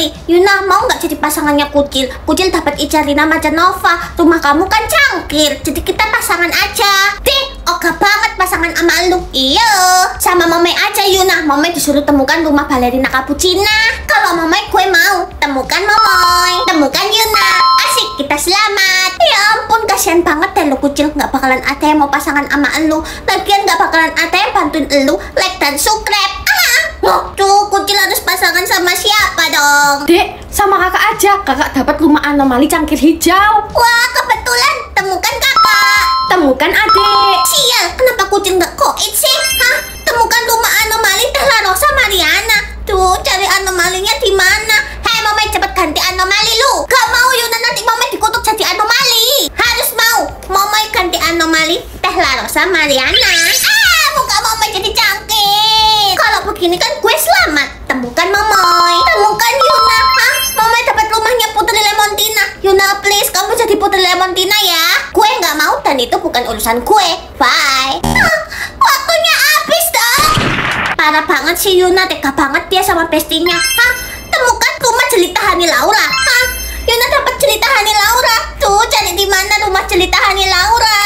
Putri. Yuna mau nggak jadi pasangannya Kucil? Kucil dapat Ijarina Majanova. Rumah kamu kan cangkir, jadi kita pasangan aja. Oke banget pasangan sama lu. Iya, sama Momai aja Yuna. Momai disuruh temukan rumah balerina Cappuccina. Kalau Momai gue mau temukan Momai, temukan Yuna. Asik, kita selamat. Ya ampun, kasihan banget deh lu Kucil. Nggak bakalan ada yang mau pasangan sama lu. Lagian nggak bakalan ada yang bantuin lu like dan subscribe. Tuh, Kucil harus pasangan sama siapa dong? Dek, sama kakak aja. Kakak dapat rumah anomali cangkir hijau. Wah, kebetulan. Temukan kakak. Temukan adik. Sial, kenapa Kucil nggak koit sih? Hah? Temukan rumah anomali Tehla Rosa Mariana. Tuh, cari anomalinya di mana? Hei, Momai cepet ganti anomali lu. Gak mau Yuna, nanti Momai dikutuk jadi anomali. Harus mau. Momai ganti anomali Tehla Rosa Mariana. Muka Momai jadi cangkir. Kalau begini kan gue selamat. Temukan Momai. Temukan Yuna. Hah? Momai dapat rumahnya Putri Lemontina. Yuna, please, kamu jadi Putri Lemontina ya. Gue nggak mau dan itu bukan urusan gue. Bye. Waktunya habis dong. Parah banget sih Yuna, tega banget dia sama bestinya. Hah? Temukan rumah jelita Hani Laura. Hah? Yuna dapat jelita Hani Laura. Tuh, cari di mana rumah jelita Hani Laura.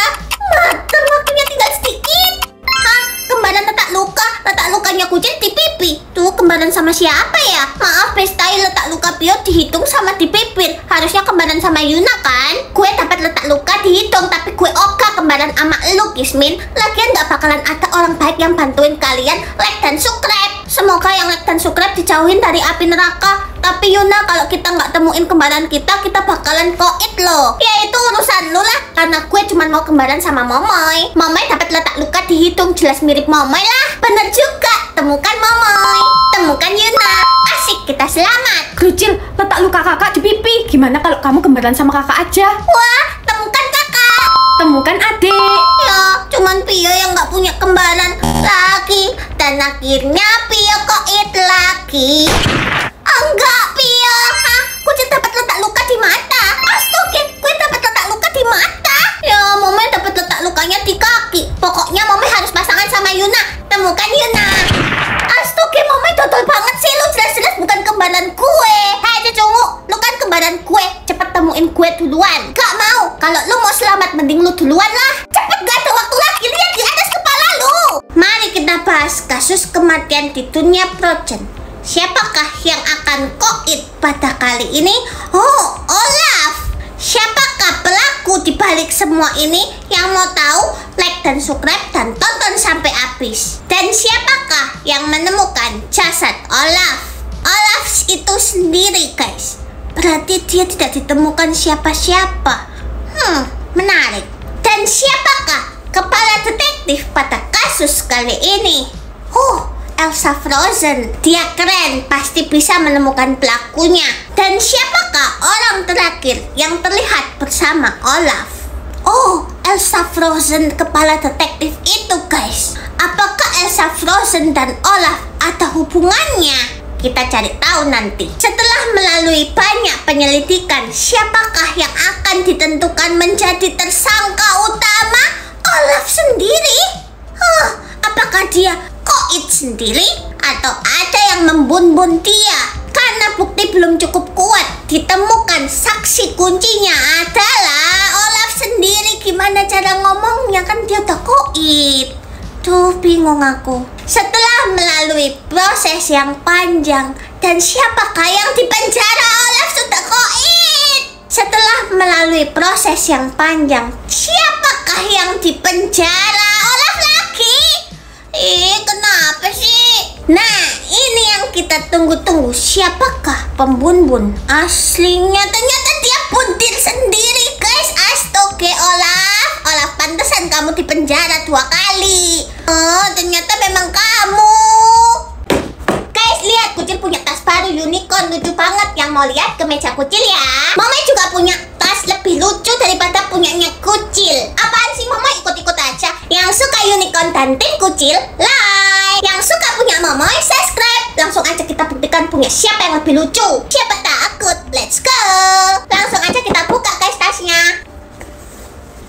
Mater, waktunya tinggal sedikit. Hah? Kembaran letak luka. Letak lukanya Kucil di pipi. Tuh, kembaran sama siapa ya? Maaf, bestai, letak luka Pio dihitung sama di bibir. Harusnya kembaran sama Yuna kan? Gue dapat letak luka dihitung, tapi gue ogah kembaran sama lu, Kismin. Lagian gak bakalan ada orang baik yang bantuin kalian like dan subscribe. Semoga yang like dan subscribe dijauhin dari api neraka. Tapi Yuna, kalau kita nggak temuin kembaran kita bakalan koit loh. Ya itu urusan lu lah. Karena gue cuma mau kembaran sama Momai. Momai dapat letak luka dihitung, jelas mirip Momai lah. Bener juga. Temukan Momai. Temukan Yuna. Asik, kita selamat. Kucil, letak luka kakak di pipi. Gimana kalau kamu kembaran sama kakak aja? Wah, temukan kakak. Temukan adik. Ya, cuman Pio yang nggak punya kembaran lagi. Dan akhirnya Pio koit lagi. Enggak, Pio. Hah? Kucil dapat letak luka di mata. Astaga, gue dapat letak luka di mata. Ya, Momai dapat letak lukanya di kaki. Pokoknya Momai harus pasangan sama Yuna. Temukan Yuna. Astaga, Momai dodol banget sih. Lu jelas-jelas bukan kembaran gue. Hei, Cecungu, lu kan kembaran gue. Cepet temuin gue duluan. Gak mau. Kalau lu mau selamat, mending lu duluan lah. Cepet, gak ada waktu lagi. Lihat di atas kepala lu. Mari kita bahas kasus kematian di dunia Frozen. Siapakah yang akan koit pada kali ini? Oh, Olaf. Siapakah pelaku di balik semua ini? Yang mau tahu, like dan subscribe dan tonton sampai habis. Dan siapakah yang menemukan jasad Olaf? Olaf itu sendiri, guys. Berarti dia tidak ditemukan siapa-siapa. Menarik. Dan siapakah kepala detektif pada kasus kali ini? Elsa Frozen. Dia keren, pasti bisa menemukan pelakunya. Dan siapakah orang terakhir yang terlihat bersama Olaf? Oh, Elsa Frozen kepala detektif itu, guys. Apakah Elsa Frozen dan Olaf ada hubungannya? Kita cari tahu nanti. Setelah melalui banyak penyelidikan, siapakah yang akan ditentukan menjadi tersangka utama? Olaf sendiri? Apakah dia koit sendiri atau ada yang membun-bun dia? Karena bukti belum cukup kuat, ditemukan saksi kuncinya adalah Olaf sendiri. Gimana cara ngomongnya, kan dia udah koit. Tuh, bingung aku. Setelah melalui proses yang panjang, dan siapakah yang dipenjara? Olaf sudah koit. Setelah melalui proses yang panjang, siapakah yang dipenjara? Olaf lagi? Kenapa sih? Nah, ini yang kita tunggu-tunggu. Siapakah pembun-bun aslinya? Ternyata dia buntir sendiri, guys. Astaga, Olaf. Olaf, pantesan kamu dipenjara 2 kali. Oh, ternyata memang kamu. Guys, lihat, Kucil punya tas baru unicorn, lucu banget. Yang mau lihat ke meja Kucil ya. Momai juga punya tas lebih lucu daripada punyanya Kucil. Apaan sih, Momai? Ikut-ikut aja. Yang suka unicorn dan tim Kucil, like. Yang suka punya Momai, subscribe. Langsung aja kita buktikan punya siapa yang lebih lucu. Siapa takut? Let's go. Langsung aja kita buka, guys, tasnya.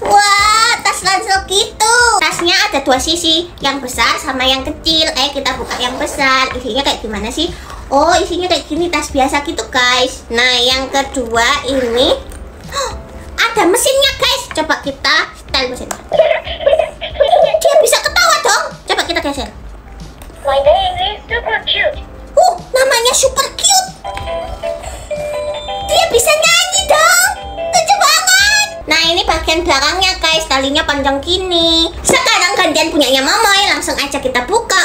Wah, tas ransel gitu. Tasnya ada dua sisi, yang besar sama yang kecil. Kita buka yang besar. Isinya kayak gimana sih? Oh, isinya kayak gini, tas biasa gitu guys. Nah, yang kedua ini ada mesinnya guys. Coba kita setel mesinnya. Dia bisa ketawa dong. Coba kita geser. My name is Super Cute. Namanya Super Cute. Dia bisa nyanyi dong. Lucu banget. Nah, ini bagian belakangnya guys. Talinya panjang gini. Sekarang gantian punyanya Momoy. Langsung aja kita buka.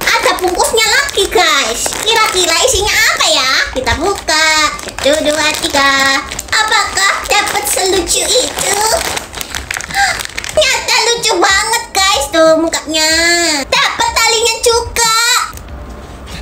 Ada bungkusnya lagi guys. Kira-kira isinya apa ya? Kita buka. 1, 2, 3. Apakah dapat selucu itu? Nyata lucu banget guys. Tuh mukanya. Dapat talinya juga.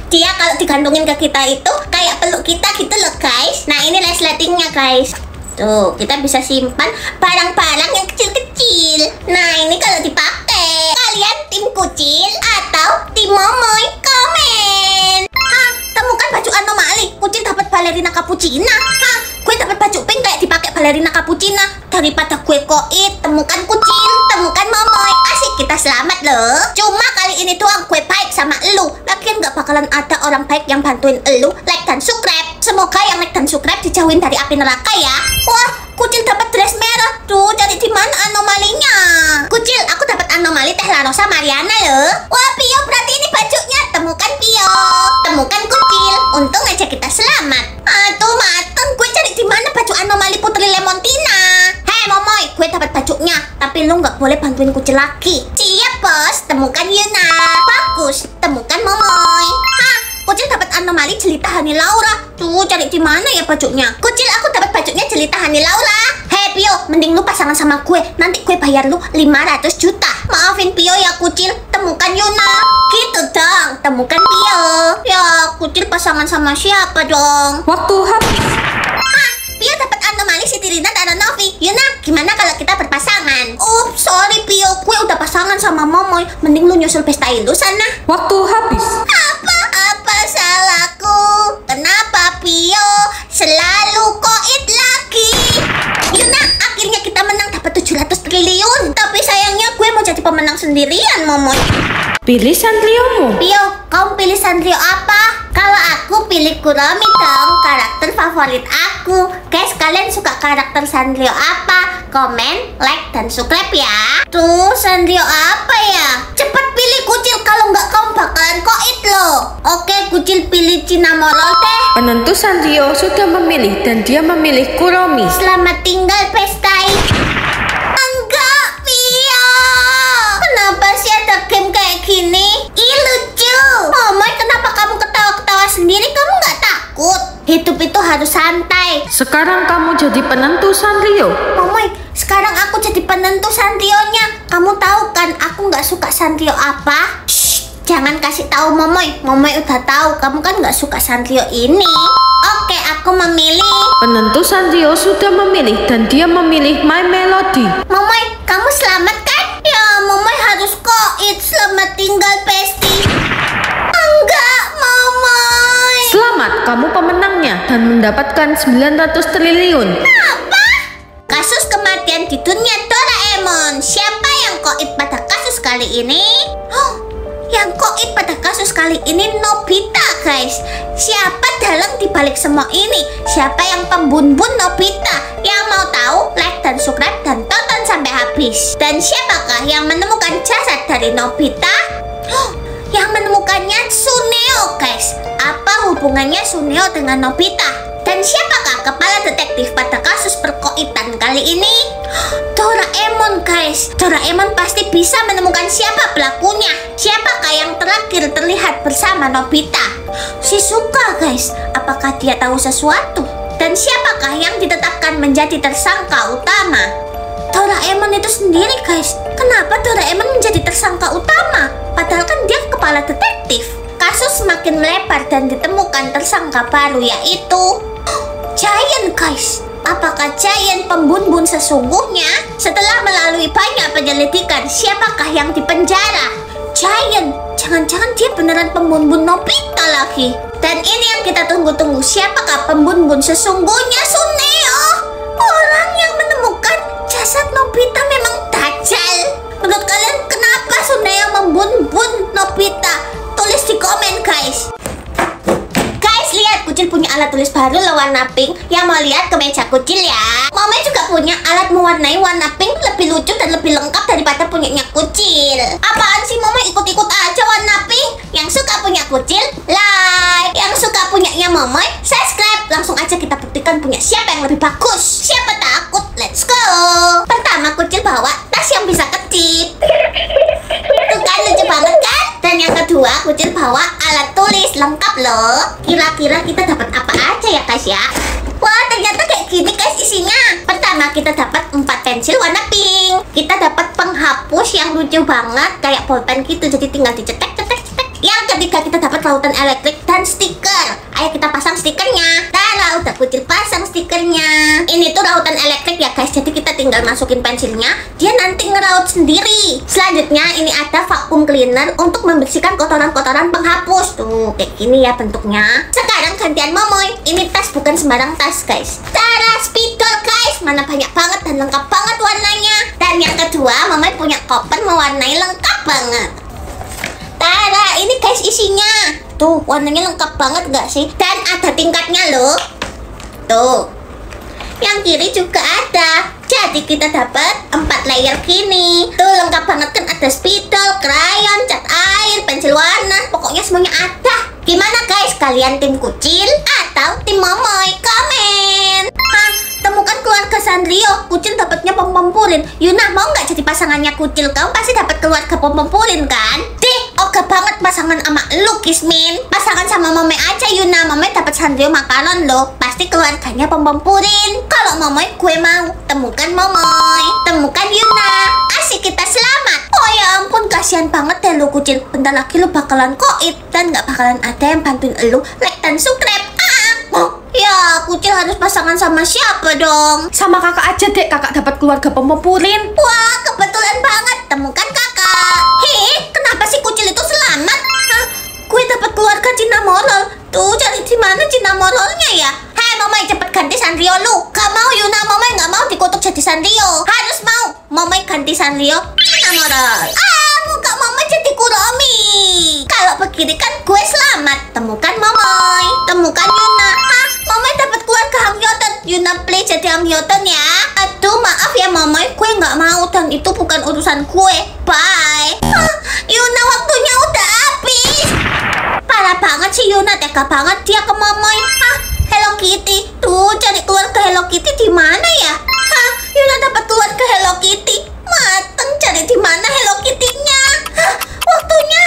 Dia kalau digantungin ke kita itu kayak peluk kita gitu loh guys. Nah, ini resletingnya guys. Tuh, kita bisa simpan barang-barang yang kecil-kecil. Nah, ini kalau dipakai. Kalian tim kucil atau tim Momoy? Komen. Temukan baju anomali. Kucil dapat balerina cappuccina. Gue dapat baju pink kayak dipakai balerina cappuccina. Daripada gue koit, temukan kucil, temukan Momoy. Asik, kita selamat loh. Cuma kali ini doang gue baik sama elu. Lagian gak bakalan ada orang baik yang bantuin elu. Like dan subscribe. Semoga yang like dan subscribe dijauhin dari api neraka ya. Wah, kucil dapat dress merah. Tuh, cari di mana anomalinya? Kucil, aku dapat anomali Teh La Rosa Mariana loh. Wah, Pio, berarti ini bajunya. Temukan Pio. Temukan kucil. Untung aja kita selamat. Tuh mateng, gue cari di mana baju anomali Putri Lemontina. Hei Momoy, gue dapat bajunya. Tapi lu nggak boleh bantuin kucil lagi. Siap bos, temukan Yuna. Bagus, temukan Momoy. Kucil dapat anomali Jelita Hani Laura. Tuh, cari di mana ya bajunya? Kucil, aku dapat bajunya Jelita Hani Laura. Hei Pio, mending lu pasangan sama gue. Nanti gue bayar lu 500 juta. Maafin Pio ya kucil, temukan Yuna. Gitu dong, temukan Pio. Ya, kucil pasangan sama siapa dong? Waktu habis. Pio dapat anomali Siti Rina dan Novi. Yuna, gimana kalau kita berpasangan? Sorry Pio, gue udah pasangan sama Momoy. Mending lu nyusul pesta ilu sana. Waktu habis. Apa salahku? Kenapa Pio selalu koit lagi? Yuna, akhirnya kita menang dapat 700 triliun. Tapi sayangnya gue mau jadi pemenang sendirian, Momoy. Pilih Sanriomu. Pio, kamu pilih Sanrio apa? Kalau aku pilih Kuromi dong, karakter favorit aku. Guys, kalian suka karakter Sanrio apa? Komen, like, dan subscribe ya. Tuh, Sanrio apa ya? Cepet pilih kucil, kalau nggak kamu bakalan koit loh. Oke, kucil pilih Cinnamoroll deh. Penentu Sanrio sudah memilih dan dia memilih Kuromi. Selamat tinggal pestai. Enggak, Pio. Kenapa sih ada game kayak gini? Ih, lucu. Momoy, kenapa kamu ketawa-ketawa sendiri? Kamu nggak takut? Hidup itu harus santai. Sekarang kamu jadi penentu Sanrio. Momoy, sekarang aku jadi penentu Sanrionya. Kamu tahu kan aku nggak suka Sanrio apa? Shh, jangan kasih tahu Momoy. Momoy udah tahu kamu kan nggak suka Sanrio ini. Oke, aku memilih. Penentu Sanrio sudah memilih dan dia memilih My Melody. Momoy, kamu selamat kan? Ya, Momoy harus koit. Selamat tinggal Pesti. Enggak, Momoy. Selamat, kamu pemenangnya dan mendapatkan 900 triliun. Apa? Kasus kematian di dunia Doraemon. Siapa yang koit pada kasus kali ini? Yang koit pada kasus kali ini Nobita, guys. Siapa dalang dibalik semua ini? Siapa yang pembunbun Nobita? Yang mau tahu, like dan subscribe dan tonton sampai habis. Dan siapakah yang menemukan jasad dari Nobita? Yang menemukannya Tsuneo, guys. Apa hubungannya Tsuneo dengan Nobita? Dan siapakah kepala detektif pada kasus perkoitan kali ini? Doraemon, guys. Doraemon pasti bisa menemukan siapa pelakunya. Siapakah yang terakhir terlihat bersama Nobita? Shizuka, guys. Apakah dia tahu sesuatu? Dan siapakah yang ditetapkan menjadi tersangka utama? Doraemon itu sendiri, guys. Kenapa Doraemon menjadi tersangka utama? Padahal kan dia kepala detektif. Kasus semakin melebar dan ditemukan tersangka baru, yaitu Giant, guys. Apakah Giant pembunbun sesungguhnya? Setelah melalui banyak penyelidikan, siapakah yang dipenjara? Giant. Jangan-jangan dia beneran pembunbun Nobita lagi. Dan ini yang kita tunggu-tunggu. Siapakah pembunbun sesungguhnya? Tsuneo. Orang yang menemukan jasad Nobita memang dajjal. Menurut kalian kenapa Suneo membun-bun Nobita? Tulis di komen guys. Guys, lihat Kucil punya alat tulis baru loh warna pink. Yang mau lihat ke meja Kucil ya. Mama juga punya alat mewarnai warna pink, lebih lucu dan lebih lengkap daripada punyanya Kucil. Apaan sih Mama ikut-ikut aja warna pink? Yang suka punya Kucil, like. Yang suka punyanya Mama, subscribe. Langsung aja kita buktikan punya siapa yang lebih bagus. Siapa takut? Let's go. Pertama Kucil bawa tas yang bisa kecip. Tuh kan lucu banget kan? Dan yang kedua Kucil bawa alat tulis lengkap loh. Kira-kira kita dapat apa aja ya guys ya? Wah, ternyata kayak gini guys isinya. Pertama kita dapat 4 pensil warna pink. Kita dapat penghapus yang lucu banget kayak bolpen gitu, jadi tinggal dicetek. Yang ketiga kita dapat rautan elektrik dan stiker. Ayo kita pasang stikernya. Tara, udah Kucil pasang stikernya. Ini tuh rautan elektrik ya guys, jadi kita tinggal masukin pensilnya, dia nanti ngeraut sendiri. Selanjutnya ini ada vacuum cleaner untuk membersihkan kotoran-kotoran penghapus. Tuh kayak gini ya bentuknya. Sekarang gantian Momoy. Ini tas bukan sembarang tas guys. Tara, spidol guys. Mana banyak banget dan lengkap banget warnanya. Dan yang kedua Momoy punya koper mewarnai lengkap banget. Tara, ini guys isinya. Tuh, warnanya lengkap banget gak sih? Dan ada tingkatnya loh. Tuh. Yang kiri juga ada. Jadi kita dapat 4 layer gini. Tuh lengkap banget kan, ada spidol, krayon, cat air, pensil warna. Pokoknya semuanya ada. Gimana guys? Kalian tim Kucil atau tim Momoy? Komen. Hah? Temukan keluarga Sanrio. Kucil dapatnya pom-pom purin. Yuna mau nggak jadi pasangannya Kucil? Kamu pasti dapat keluarga pom-pom purin kan? Deh, oke banget pasangan sama lu Kismin. Pasangan sama Momoy aja Yuna. Momoy dapat Sanrio makanan loh. Pasti keluarganya pom-pom purin. Kalau Momoy gue mau. Temukan Momoy, temukan Yuna. Asik kita selamat. Oh ya ampun, kasihan banget deh lu Kucil. Bentar lagi lu bakalan koit dan nggak bakalan ada yang bantuin lu like dan subscribe. Ya, Kucil harus pasangan sama siapa dong? Sama kakak aja dek, kakak dapat keluarga pom-pom purin. Wah, kebetulan banget. Temukan kakak. Hei, kenapa sih Kucil itu selamat? Hah? Gue dapat keluarga Cinnamoroll. Tuh, cari di mana Cinnamorollnya ya? Hei, Momoy cepet ganti Sanrio lu. Gak mau Yuna, Momoy gak mau dikutuk jadi Sanrio. Harus mau. Momoy ganti Sanrio Cinnamoroll. Muka Momoy jadi Kuromi. Kalau begini kan gue selamat. Temukan Momoy, temukan Yuna. Hah? Momoy dapat keluarga Hamilton. Yuna play jadi Hamilton ya. Aduh maaf ya Momoy, gue nggak mau dan itu bukan urusan gue. Bye. Yuna waktunya udah habis. Parah banget sih Yuna, tega banget dia ke Momoy. Hello Kitty. Tuh cari keluarga Hello Kitty di mana ya? Yuna dapat keluarga Hello Kitty. Mateng, cari di mana Hello Kitty-nya? Waktunya.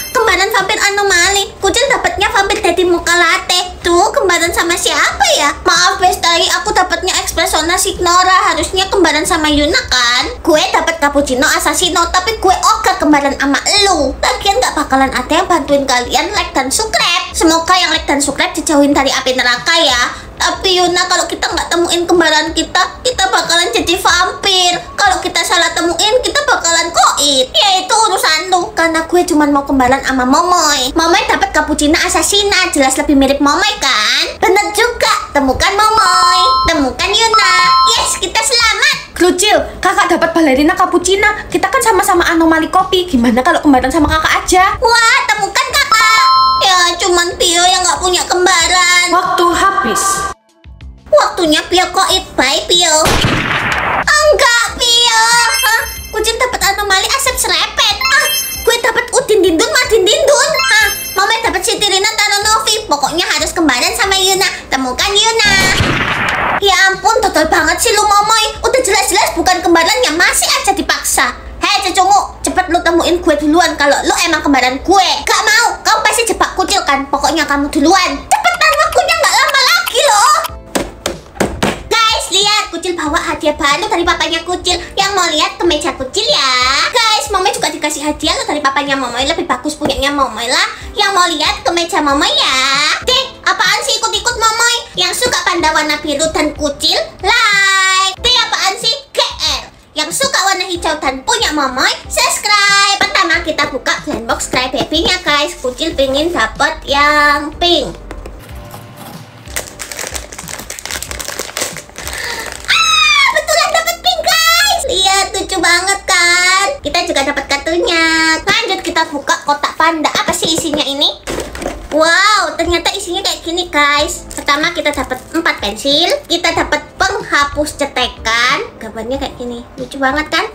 Kembaran vampir anomali. Kucil dapatnya vampir dari muka latte. Tuh kembaran sama siapa ya? Maaf Bestari, aku dapatnya Expressona Signora. Harusnya kembaran sama Yuna kan? Gue dapat Cappuccino Assassino, tapi gue ogah kembaran sama elu. Lagian gak bakalan ada yang bantuin kalian like dan subscribe. Semoga yang like dan subscribe dijauhin dari api neraka ya. Tapi Yuna, kalau kita nggak temuin kembaran kita bakalan jadi vampir. Kalau kita salah temuin, kita bakalan koit. Ya itu urusan lu. Karena gue cuma mau kembaran sama Momoy. Momoy dapat Cappuccino Assassina, jelas lebih mirip Momoy kan? Bener juga. Temukan Momoy, temukan Yuna. Yes, kita selamat. Kucil, kakak dapat balerina Cappuccina. Kita kan sama-sama anomali kopi. Gimana kalau kembaran sama kakak aja? Wah, temukan kakak. Ya, cuman Pio yang nggak punya kembaran. Waktu habis. Waktunya Pio koit. Bye Pio. Enggak Pio. Kucing dapat anomali asap serepet. Gue dapat Udin Dindun Madin Dindun. Momoy dapat Siti Rina Taronovi. Pokoknya harus kembaran sama Yuna. Temukan Yuna. Ya ampun, total banget sih lu Momoy. Udah jelas-jelas bukan kembarannya, masih aja dipaksa. Hei Cecungu, cepet lu temuin gue duluan kalau lu emang kembaran gue. Gak mau, kamu pasti jebak Kucil kan? Pokoknya kamu duluan. Cepetan, waktunya gak lama lagi loh. Guys, lihat Kucil bawa hadiah baru dari papanya Kucil. Yang mau lihat ke meja Kucil ya. Guys, Momoy juga dikasih hadiah loh dari papanya Momoy. Lebih bagus punyanya Momoy lah. Yang mau lihat ke meja Momoy ya. Deh, apaan sih ikut-ikut Momoy? Yang suka panda warna biru dan Kucil, like. Deh, apaan sih? GR. Yang suka warna hijau dan punya Momoy, subscribe. Pertama kita buka blind box Cry Baby-nya guys. Kucil pengen dapat yang pink. Betulan dapat pink guys. Lihat, lucu banget kan? kotak panda. Apa sih isinya ini? Wow, ternyata isinya kayak gini guys. Pertama kita dapat 4 pensil, kita dapat penghapus cetekan. Gambarnya kayak gini, lucu banget kan?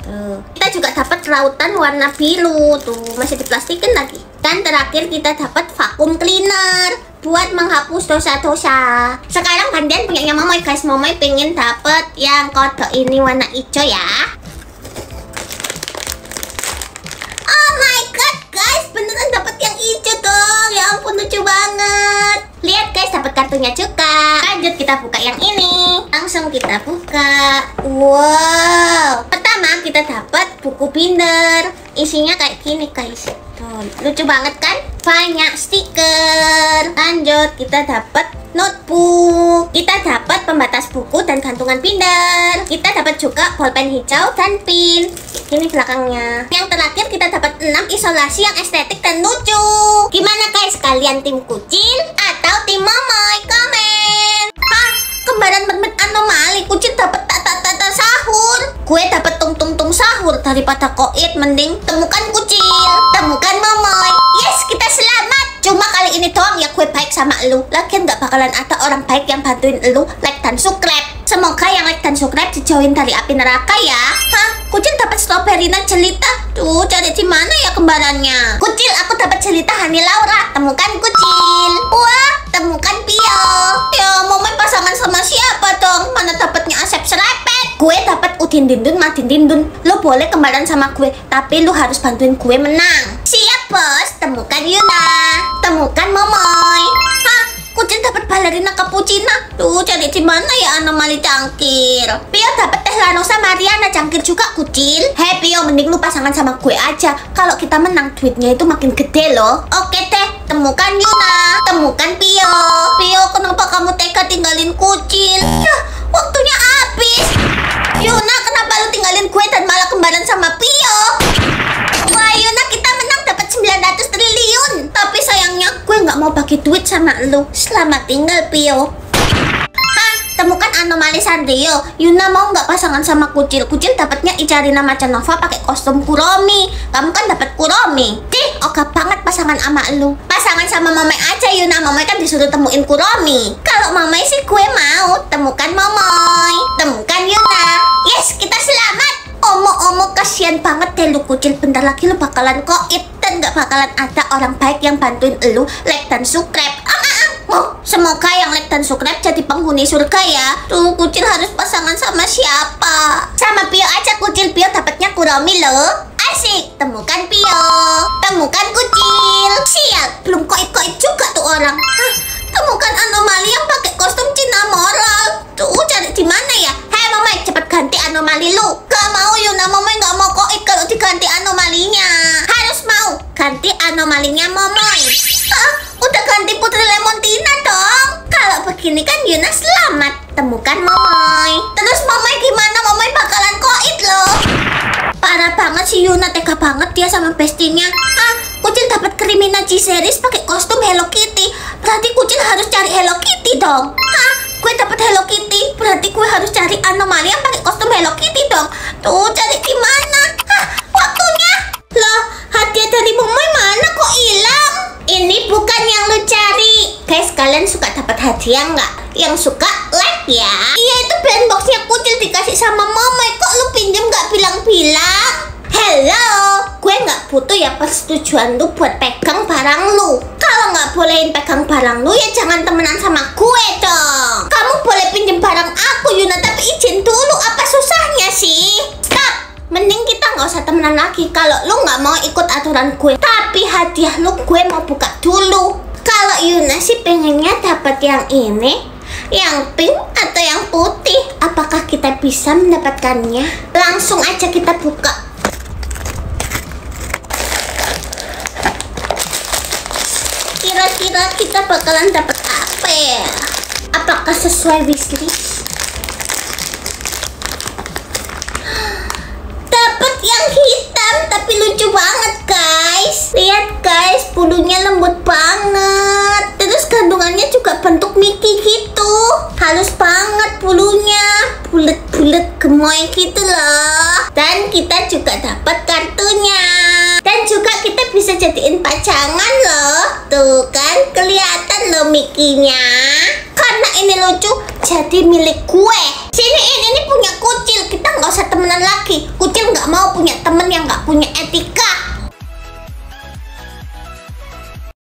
Tuh. Kita juga dapat rautan warna biru, tuh masih diplastikin lagi. Dan terakhir kita dapat vacuum cleaner buat menghapus dosa-dosa. Sekarang gantian punyanya Momoy guys. Momoy pengen dapat yang kodok ini warna hijau ya. Oh my god guys, beneran dapat yang hijau dong. Ya ampun, lucu banget. Lihat guys, dapat kartunya juga. Lanjut kita buka yang ini. Langsung kita buka. Wow. Pertama kita dapat buku binder. Isinya kayak gini guys. Tuh, lucu banget kan? Banyak stiker. Lanjut kita dapat notebook. Kita dapat pembatas buku dan gantungan binder. Kita dapat juga bolpen hijau dan pin. Ini belakangnya. Yang terakhir kita dapat 6 isolasi yang estetik dan lucu. Gimana guys? Kalian tim kucil atau tim Momoy? Komen. Hah? Kembaran mermaid anomali. Kucil dapat tata sahur. Gue dapat tung sahur daripada koit. Mending temukan kucil, temukan Momoy. Yes, kita selamat. Cuma kali ini doang ya gue baik sama elu. Lagian gak bakalan ada orang baik yang bantuin elu like dan subscribe. Semoga yang like dan subscribe dijauhin dari api neraka ya. Hah? Kucil dapat strawberry dan jelita. Tuh, cari di mana ya kembarannya? Kucil, aku dapat jelita Hani Laura. Temukan kucil. Wah, temukan Pio. Ya, Momoy pasangan sama siapa dong? Mana dapatnya Asep Serepet? Gue dapat Udin Dindun Madin Dindun. Lo boleh kembaran sama gue, tapi lo harus bantuin gue menang. Siap bos. Temukan Yuna. Temukan Momoy. Hah? Kucil dapat balerina cappuccina. Tuh, cari di mana ya anomali cangkir? Pio dapat teh Lanosa Mariana cangkir juga kucil. Hei Pio, mending lu pasangan sama gue aja. Kalau kita menang duitnya itu makin gede loh. Oke teh, temukan Yuna. Temukan Pio. Pio, kenapa kamu tega tinggalin kucil? Yah, waktunya habis. Yuna, kenapa lu tinggalin gue dan malah kembaran sama Pio? Wah Yuna, kita menang dapat 900 triliun. Tapi sayangnya gue nggak mau bagi duit sama lu. Selamat tinggal Pio. Hah? Temukan anomali Sanrio. Yuna mau nggak pasangan sama kucil? Kucil dapatnya Icharina Macanova pakai kostum Kuromi. Kamu kan dapat Kuromi. Oke banget pasangan sama lu. Pasangan sama Momoy aja Yuna. Momoy kan disuruh temuin Kuromi. Kalau Momoy sih gue mau. Temukan Momoy. Temukan Yuna. Yes, kita selamat. Omo kasihan banget deh lu kucil. Bentar lagi lu bakalan koit dan gak bakalan ada orang baik yang bantuin lu like dan subscribe. Semoga yang like dan subscribe jadi penghuni surga ya. Tuh, kucil harus pasangan sama siapa? Sama Pio aja kucil. Pio dapatnya Kuromi loh. Asik. Temukan Pio. Temukan kucil. Sial, belum koit juga tuh orang. Hah? Temukan anomali yang pakai kostum Cina moral. Tuh, cari di mana ya? Hei Momoy, cepet ganti anomali lu. Gak mau Yuna, Momoy gak mau koit kalau diganti anomalinya. Harus mau ganti anomalinya Momoy. Hah? Udah ganti Putri Lemontina dong. Kalau begini kan Yuna selamat. Temukan Momoy. Terus Momoy gimana? Momoy bakalan koit loh. Parah banget si Yuna, tega banget dia sama bestinya. Hah? Kucil dapat Crimina G-Series pakai kostum Hello Kitty. Berarti kucil harus cari Hello Kitty dong. Hah? Gue dapat Hello Kitty. Berarti gue harus cari anomali yang pakai kostum Hello Kitty dong. Tuh, cari di mana? Hah? Waktunya. Loh, hadiah dari Momoy mana kok hilang? Ini bukan yang lu cari. Guys, kalian suka dapat hadiah nggak? Yang suka like ya. Iya, itu brand boxnya kucil dikasih sama Momoy. Kok lu pinjem nggak bilang-bilang? Hello, gue nggak butuh ya persetujuan lu buat pegang barang lu. Kalau nggak bolehin pegang barang lu ya jangan temenan sama gue dong. Kamu boleh pinjem barang aku Yuna, tapi izin dulu. Apa susahnya sih? Stop. Mending kita nggak usah temenan lagi kalau lu nggak mau ikut aturan gue. Tapi hadiah lu gue mau buka dulu. Kalau Yuna sih pengennya dapat yang ini, yang pink atau yang putih. Apakah kita bisa mendapatkannya? Langsung aja kita buka. Kira-kira kita bakalan dapat apa ya? Apakah sesuai wishlist? Dapat yang hitam tapi lucu banget guys. Lihat guys, bulunya lembut banget. Terus kandungannya juga bentuk Mickey gitu. Halus banget bulunya. Bulet-bulet gemoy gitu loh. Dan kita juga dapat kartunya. Dan juga bisa jadiin pasangan loh. Tuh kan kelihatan loh Mickey-nya. Karena ini lucu, jadi milik gue. Sini, ini punya Kucil. Kita nggak usah temenan lagi. Kucil nggak mau punya temen yang nggak punya etika.